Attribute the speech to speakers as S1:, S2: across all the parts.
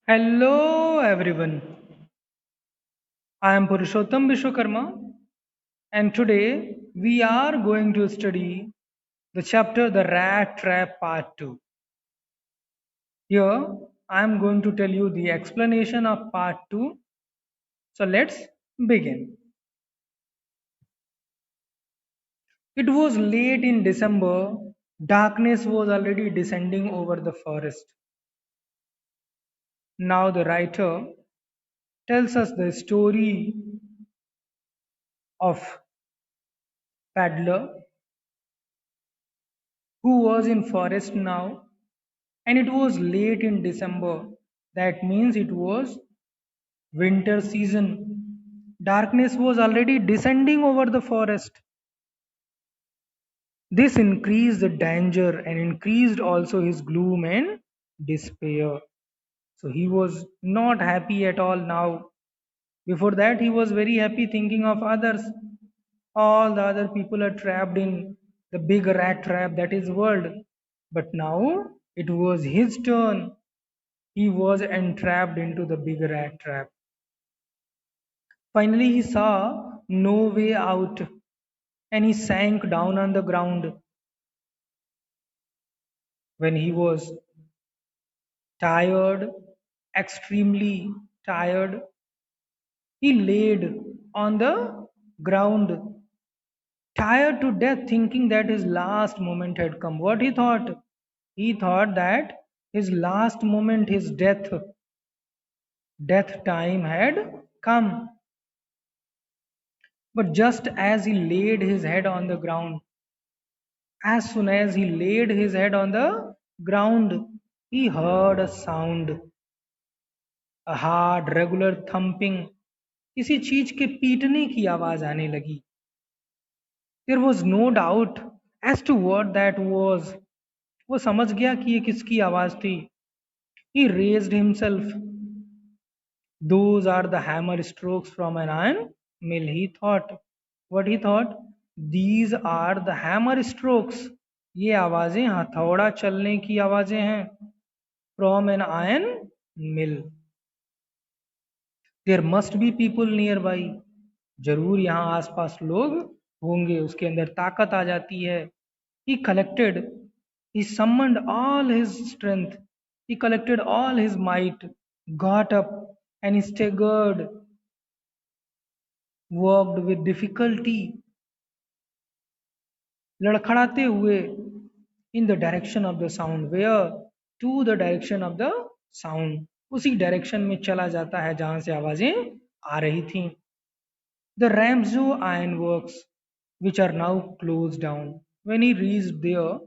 S1: Hello everyone. I am Purushottam Vishwakarma and today we are going to study the chapter The Rat Trap Part 2. Here I am going to tell you the explanation of Part 2. So let's begin. It was late in December. Darkness was already descending over the forest. Now the writer tells us the story of Paddler who was in forest now, and it was late in December. That means it was winter season. Darkness was already descending over the forest. This increased the danger and increased also his gloom and despair. So he was not happy at all now. Before that, he was very happy thinking of others. All the other people are trapped in the big rat trap that is world. But now it was his turn. He was entrapped into the big rat trap. Finally, he saw no way out and he sank down on the ground. When he was tired, extremely tired, he laid on the ground, tired to death, thinking that his last moment had come. What he thought? He thought that his last moment, his death time had come. But just as he laid his head on the ground, as soon as he laid his head on the ground, he heard a sound, a hard, regular thumping. किसी चीज के पीटने की आवाज आने लगी. There was no doubt as to what that was. वो समझ गया कि ये किसकी आवाज थी. He raised himself. Those are the hammer strokes from an iron mill, he thought. What he thought? These are the hammer strokes. ये आवाजें हथौड़ा चलने की आवाजें हैं. From an iron mill. There must be people nearby. जरूर यहाँ आसपास लोग होंगे. उसके अंदर ताकत आ जाती है. He collected, he summoned all his strength, he collected all his might, got up and he staggered, walked with difficulty, लड़खड़ाते हुए, in the direction of the sound. Where? To the direction of the sound. उसी direction में चला जाता है जहां से आवाजें आ रही थीं. The Ramsjo ironworks, which are now closed down. When he reached there,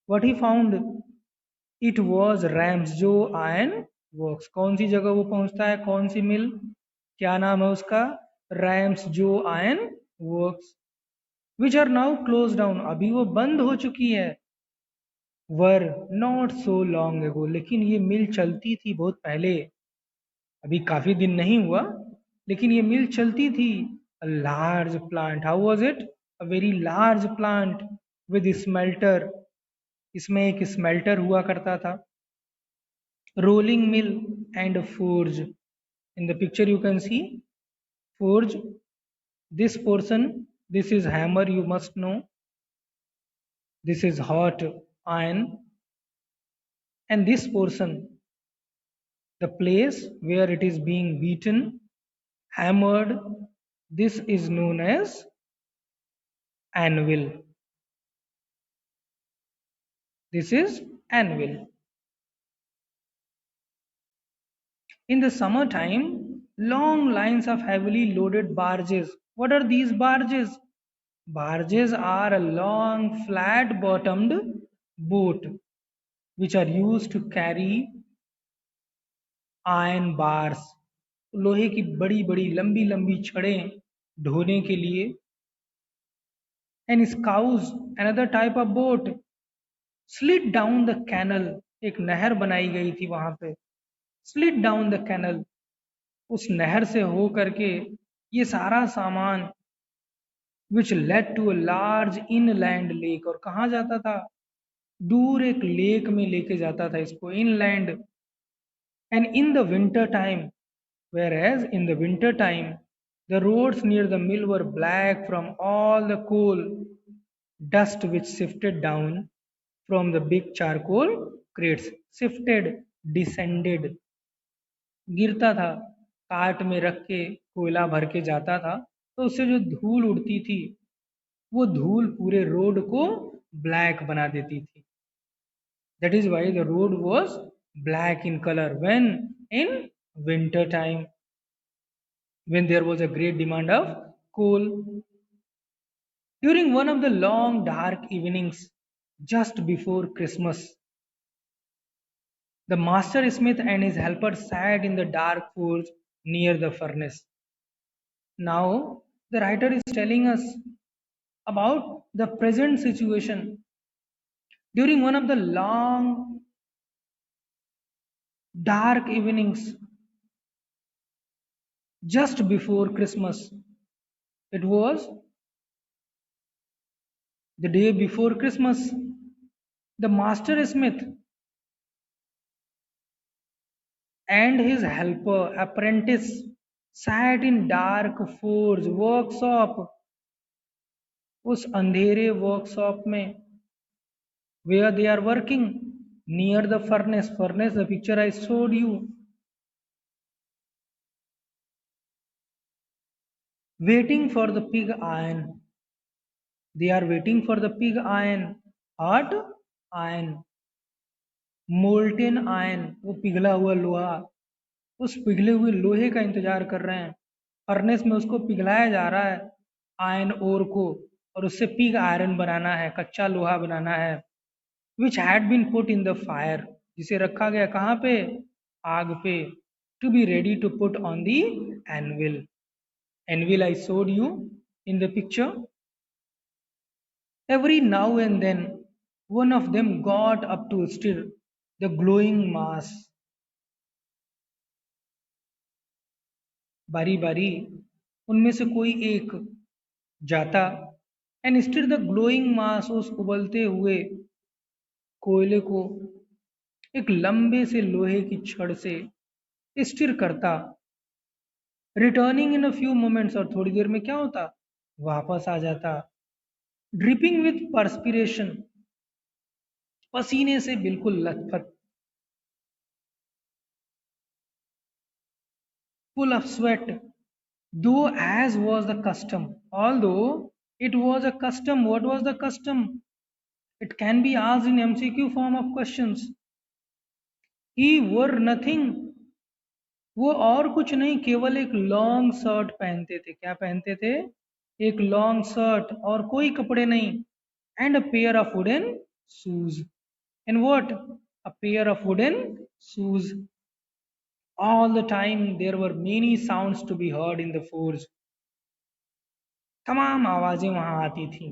S1: what he found? It was Ramsjo Iron Works. कौन सी जगह वो पहुंचता है? कौन सी मिल? क्या नाम है उसका? Ramsjo Iron Works, which are now closed down. अभी वो बंद हो चुकी है. Were not so long ago. लेकिन ये मिल चलती थी बहुत पहले. अभी काफी दिन नहीं हुआ, लेकिन ये मिल चलती थी. A large plant. How was it? A very large plant with smelter. इसमें एक स्मेल्टर हुआ करता था. Rolling mill and a forge. In the picture you can see forge. This portion, this is hammer, you must know. This is hot iron, and this portion, the place where it is being beaten, hammered, this is known as anvil. This is anvil. In the summertime, long lines of heavily loaded barges. What are these barges? Barges are a long, flat bottomed boat which are used to carry iron bars. लोहे की बड़ी बड़ी लंबी लंबी छड़ें ढोने के लिए. And scows, another type of boat, slid down the canal. एक नहर बनाई गई थी वहां पे. Slid down the canal. उस नहर से हो करके ये सारा सामान which led to a large inland lake. और कहाँ जाता था? दूर एक लेक में लेके जाता था इसको. Inland. And in the winter time, whereas in the winter time, the roads near the mill were black from all the coal dust which sifted down from the big charcoal crates. Sifted, descended, गिरता था, काट में रख के कोयला भर के जाता था, तो उससे जो धूल उड़ती थी वो धूल पूरे रोड को ब्लैक बना देती थी. That is why the road was black in color when in winter time, when there was a great demand of coal. During one of the long dark evenings just before Christmas, the master smith and his helper sat in the dark forge near the furnace. Now, the writer is telling us about the present situation. During one of the long dark evenings just before Christmas, it was the day before Christmas, the master smith and his helper apprentice sat in dark forge workshop, उस अंधेरे workshop में, where they are working near the furnace, the picture I showed you, waiting for the pig iron. They are waiting for the pig iron, hot iron, molten iron, वो पिघला हुआ लोहा, उस पिघले हुए लोहे का इंतजार कर रहे हैं. फर्नेस में उसको पिघलाया जा रहा है आयरन ओर को, और उससे पिग आयरन बनाना है, कच्चा लोहा बनाना है. Which had been put in the fire, जिसे रखा गया कहाँ पे, आग पे. To be ready to put on the anvil. Anvil I showed you in the picture. Every now and then, one of them got up to stir the glowing mass. बारी बारी उनमें से कोई एक जाता एंड स्टिर द ग्लोइंग मास, उस उबलते हुए कोयले को एक लंबे से लोहे की छड़ से स्टिर करता. Returning in a few moments, और थोड़ी देर में क्या होता, वापस आ जाता. ड्रिपिंग विथ परस्पिरेशन, पसीने से बिल्कुल लथपथ. Full of sweat, though as was the custom. Although it was a custom, what was the custom? It can be asked in MCQ form of questions. He wore nothing. वो और कुछ नहीं, केवल एक लॉन्ग शर्ट पहनते थे. क्या पहनते थे, एक लॉन्ग शर्ट और कोई कपड़े नहीं. And a pair of wooden shoes. And what, a pair of wooden shoes. All the time there were many sounds to be heard in the forge. तमाम आवाजें वहां आती थी.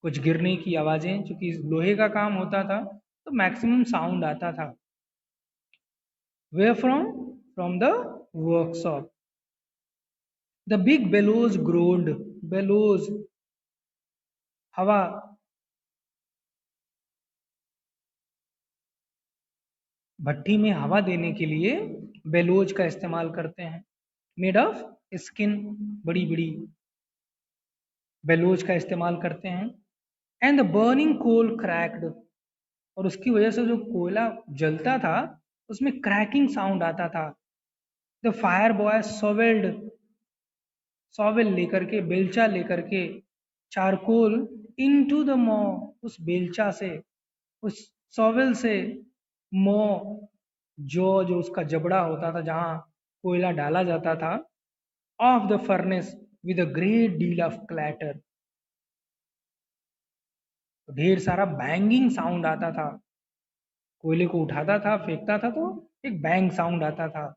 S1: कुछ गिरने की आवाजें, चूंकि लोहे का काम होता था तो मैक्सिमम साउंड आता था. Where from? From the workshop. The big bellows groaned. Bellows, हवा. भट्टी में हवा देने के लिए बेलोज का इस्तेमाल करते हैं. मेड ऑफ स्किन, बड़ी बड़ी बेलोज का इस्तेमाल करते हैं. And the burning coal cracked, और उसकी वजह से जो कोयला जलता था उसमें क्रैकिंग साउंड आता था. द फायर बॉय सोवेल्ड, सॉवेल लेकर के, बेलचा लेकर के, चारकोल इनटू द मॉ, उस बेलचा से, उस सॉवेल से, मॉ, जो उसका जबड़ा होता था जहां कोयला डाला जाता था, of the furnace with a great deal of clatter. ढेर सारा बैंगिंग साउंड आता था. कोयले को उठाता था, फेंकता था, तो एक बैंग साउंड आता था.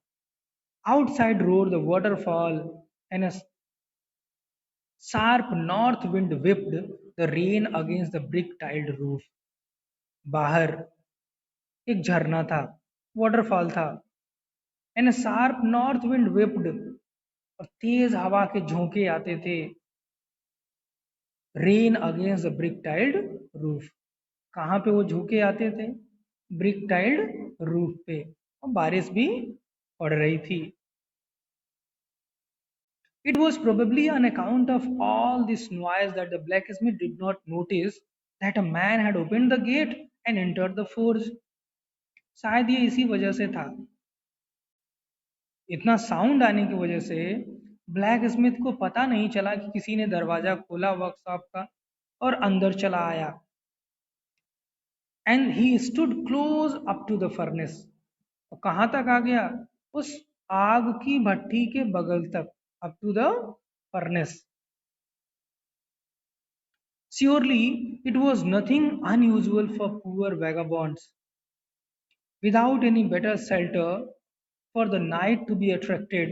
S1: Outside road the waterfall and a sharp north wind whipped the rain against the brick tiled roof. बाहर एक झरना था, वाटरफॉल था. And a sharp north wind whipped, और तेज हवा के झोंके आते थे. Rain against the brick tiled roof, कहाँ पे वो झोंके आते थे, ब्रिक टाइल्ड रूफ पे. और बारिश भी पड़ रही थी. It was probably on account of all this noise that the blacksmith did not notice that a man had opened the gate and entered the forge. शायद ये इसी वजह से था, इतना साउंड आने की वजह से ब्लैक स्मिथ को पता नहीं चला कि किसी ने दरवाजा खोला वर्कशॉप का और अंदर चला आया. And he stood close up to the furnace. कहाँ तक आ गया? उस आग की भट्टी के बगल तक. Up to the furnace. Surely it was nothing unusual for poor vagabonds without any better shelter for the night to be attracted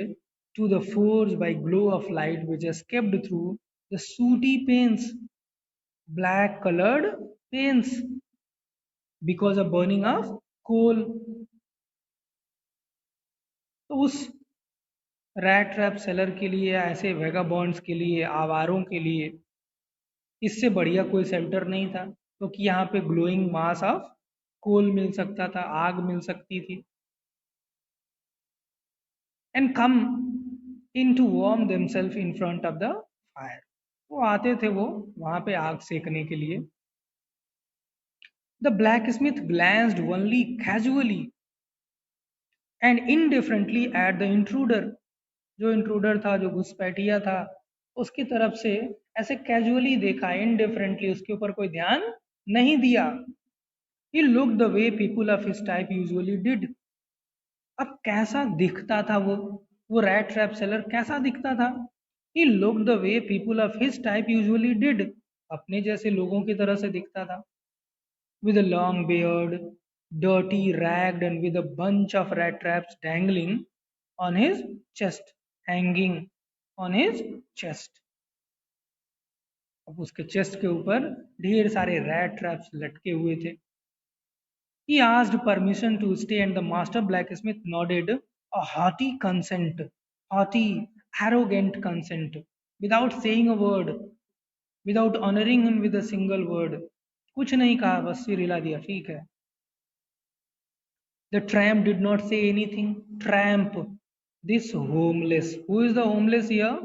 S1: to the forge by glow of light which escaped through the sooty panes, black colored panes, because of burning of coal. तो उस rat trap seller के लिए, ऐसे वेगाबॉन्ड्स के लिए, आवारों के लिए इससे बढ़िया कोई शेल्टर नहीं था, क्योंकि तो यहाँ पे ग्लोइंग मास ऑफ कोल मिल सकता था, आग मिल सकती थी. And come in to warm themselves in front of the fire. वो आते थे वो वहां पे आग सेकने के लिए. The blacksmith glanced only casually and indifferently at the intruder. जो इंट्रूडर था, जो घुसपैठिया था, उसकी तरफ से ऐसे कैजुअली देखा, इनडिफरेंटली, उसके ऊपर कोई ध्यान नहीं दिया. He look the way people of his type usually did. अब कैसा दिखता था वो रैट ट्रैप सेलर कैसा दिखता था? He look the way people of his type usually did. अपने जैसे लोगों की तरह से दिखता था. with a long beard, dirty, ragged, and with a bunch of rat traps dangling on his chest, hanging on his chest. अब उसके चेस्ट के ऊपर ढेर सारे रैट ट्रैप्स लटके हुए थे. He asked permission to stay and the master blacksmith nodded a haughty consent, haughty, arrogant consent, without saying a word, without honoring him with a single word. कुछ नहीं कहा, बस सिर हिला दिया, ठीक है. The tramp did not say anything. Tramp, this homeless. Who is the homeless here?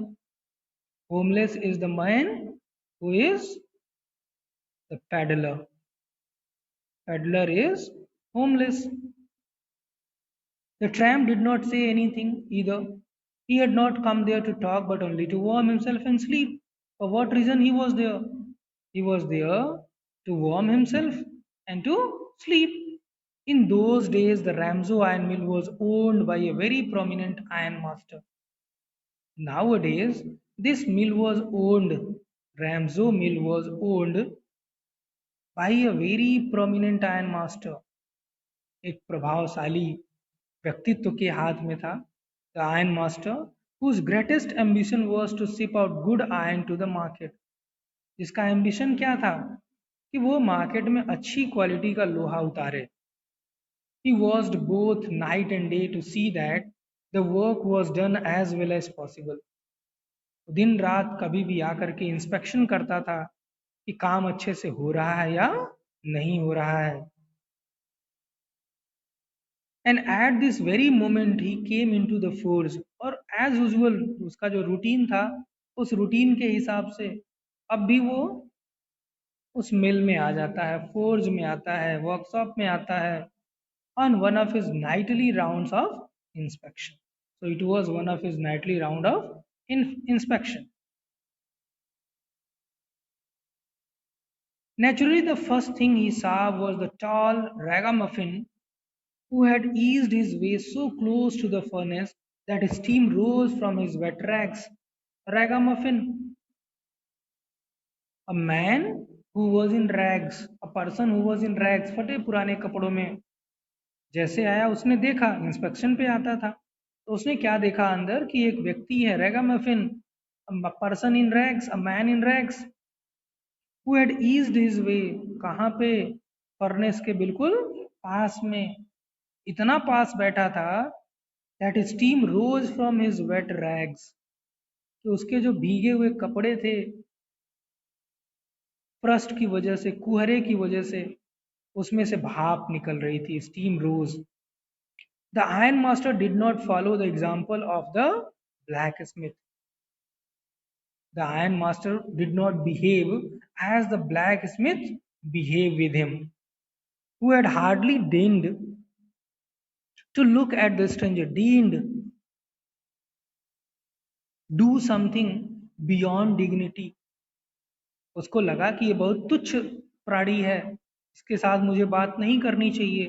S1: Homeless is the man who is the peddler. Peddler is homeless. The tramp did not say anything either. He had not come there to talk but only to warm himself and sleep. For what reason he was there? He was there to warm himself and to sleep. In those days, the Ramsau iron mill was owned by a very prominent iron master. Nowadays, this mill was owned, Ramsau mill was owned by a very prominent iron master. एक प्रभावशाली व्यक्तित्व के हाथ में था, the iron master, whose greatest ambition was to ship out good iron to the market. जिसका ambition क्या था? कि वो मार्केट में अच्छी क्वालिटी का लोहा उतारे. He watched both night and day to see that the work was done as well as possible. दिन रात कभी भी आकर के इंस्पेक्शन करता था कि काम अच्छे से हो रहा है या नहीं हो रहा है. And at this very moment he came into the forge. और as usual उसका जो रूटीन था, उस रूटीन के हिसाब से अब भी वो उस मिल में आ जाता है, फोर्ज में आता है, वर्कशॉप में आता है, on one of his nightly rounds of inspection. So it was one of his nightly round of inspection. Naturally, the first thing he saw was the tall ragamuffin who had eased his way so close to the furnace that steam rose from his wet rags. Ragamuffin, a man who was in rags, a person who was in rags, फटे पुराने कपड़ों में जैसे आया. उसने देखा, inspection पे आता था, तो उसने क्या देखा अंदर कि एक व्यक्ति है, रैगामफिन, a person in rags, a man in rags, who had eased his way. कहाँ पे? फर्नेस के बिल्कुल पास में, इतना पास बैठा था that steam rose from his wet rags, कि उसके जो भीगे हुए कपड़े थे, फ्रस्ट की वजह से, कुहरे की वजह से, उसमें से भाप निकल रही थी. Steam rose. The iron master did not follow the example of the blacksmith. The iron master did not behave as the blacksmith behaved with him, who had hardly deigned to look at the stranger, deigned do something beyond dignity. उसको लगा कि ये बहुत तुच्छ प्राणी है, इसके साथ मुझे बात नहीं करनी चाहिए,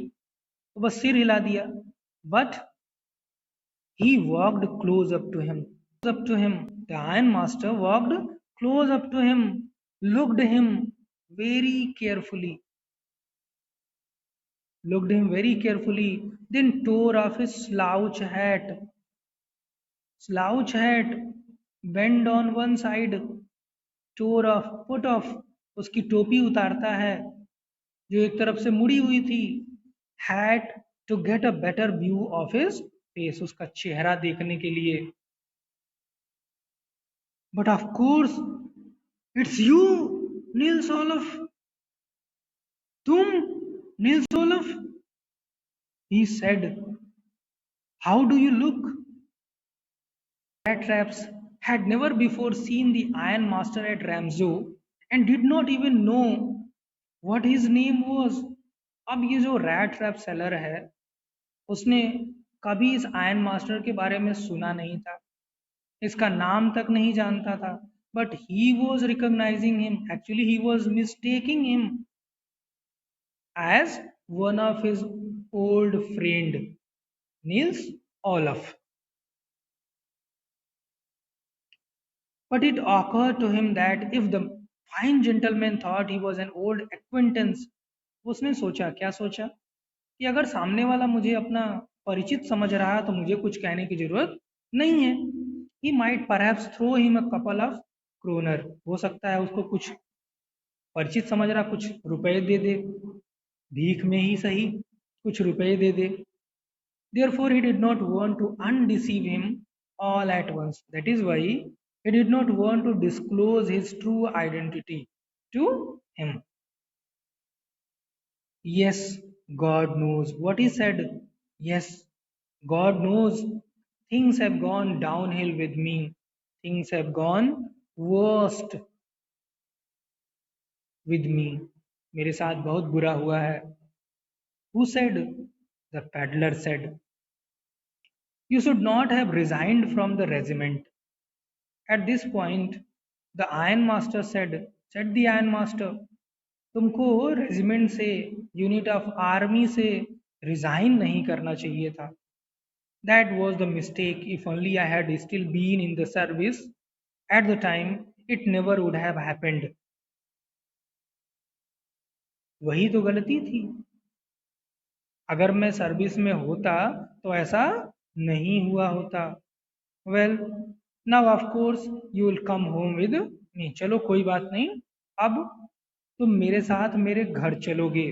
S1: तो बस सिर हिला दिया. But he walked close up to him. Up to him. The iron master walked close up to him, looked him very carefully, then tore off his slouch hat, bent on one side, tore off, put off, उसकी टोपी उतारता है जो एक तरफ से मुड़ी हुई थी, hat to get a better view of his face, उसका चेहरा देखने के लिए. But of course, it's you, Nils Olof. तुम, Nils Olof, he said. How do you look? Rat traps had never before seen the Iron Master at Ramsau and did not even know what his name was. अब ये जो rat trap seller है, उसने कभी इस iron master के बारे में सुना नहीं था, इसका नाम तक नहीं जानता था. But he was recognising him, actually he was mistaking him as one of his old friend, Nils Olof. But it occurred to him that if the fine gentleman thought he was an old acquaintance, उसने सोचा, क्या सोचा, कि अगर सामने वाला मुझे अपना परिचित समझ रहा है तो मुझे कुछ कहने की जरूरत नहीं है. He might perhaps throw him a couple of kroner. हो सकता है उसको कुछ परिचित समझ रहा, कुछ रुपए दे दे, भीख में ही सही कुछ रुपए दे दे. Therefore he did not want to undeceive him all at once. That is why he did not want to disclose his true identity to him. Yes, God knows what he said. Yes, God knows things have gone downhill with me. Things have gone worst with me. मेरे साथ बहुत बुरा हुआ है. Who said? The peddler said. You should not have resigned from the regiment. At this point, the Iron Master said the Iron Master, तुमको regiment से, unit of army से resign नहीं करना चाहिए था. That was the mistake. If only I had still been in the service at the time, it never would have happened. वही तो गलती थी. अगर मैं सर्विस में होता तो ऐसा नहीं हुआ होता. Well, now of course you will come home with me. चलो कोई बात नहीं, अब तुम मेरे साथ मेरे घर चलोगे.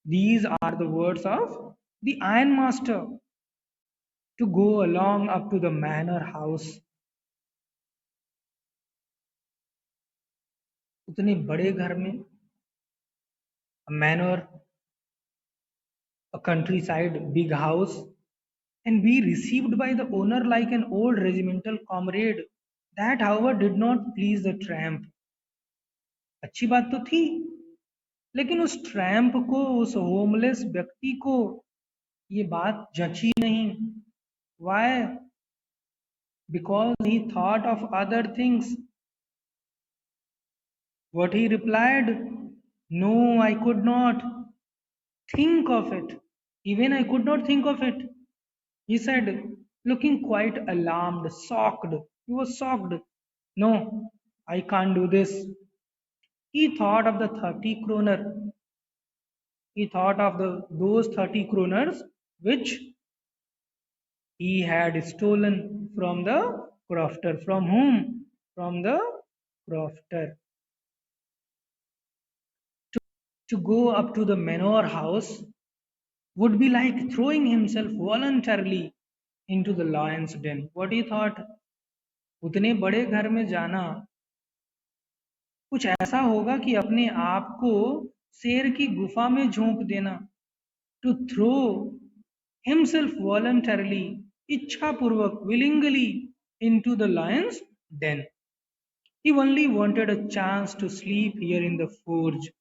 S1: These are the words of the Iron Master to go along up to the manor house. उतने बड़े घर में, a manor, a countryside big house, and be received by the owner like an old regimental comrade. That however did not please the tramp. अच्छी बात तो थी, लेकिन उस ट्रैम्प को, उस होमलेस व्यक्ति को ये बात जची नहीं. Why? Because he thought of other things. What he replied? No, I could not think of it. Even I could not think of it. He said, looking quite alarmed, shocked. He was shocked. No, I can't do this. He thought of the 30 kroner. He thought of those 30 kroners which he had stolen from the crofter. From whom? From the crofter. To go up to the manor house would be like throwing himself voluntarily into the lion's den. What he thought? उतने बड़े घर में जाना कुछ ऐसा होगा कि अपने आप को शेर की गुफा में झोंक देना. To throw himself voluntarily, Ichhapurvak, willingly into the lion's den. He only wanted a chance to sleep here in the forge.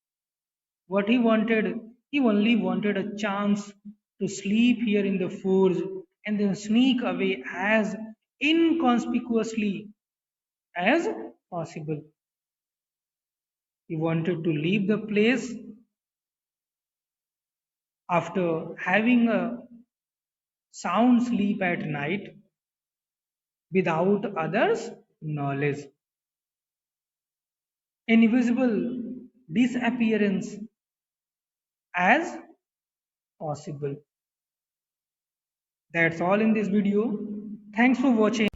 S1: What he wanted, he only wanted a chance to sleep here in the forge and then sneak away as inconspicuously as possible. He wanted to leave the place after having a sound sleep at night without others' knowledge. Invisible disappearance as possible. That's all in this video. Thanks for watching.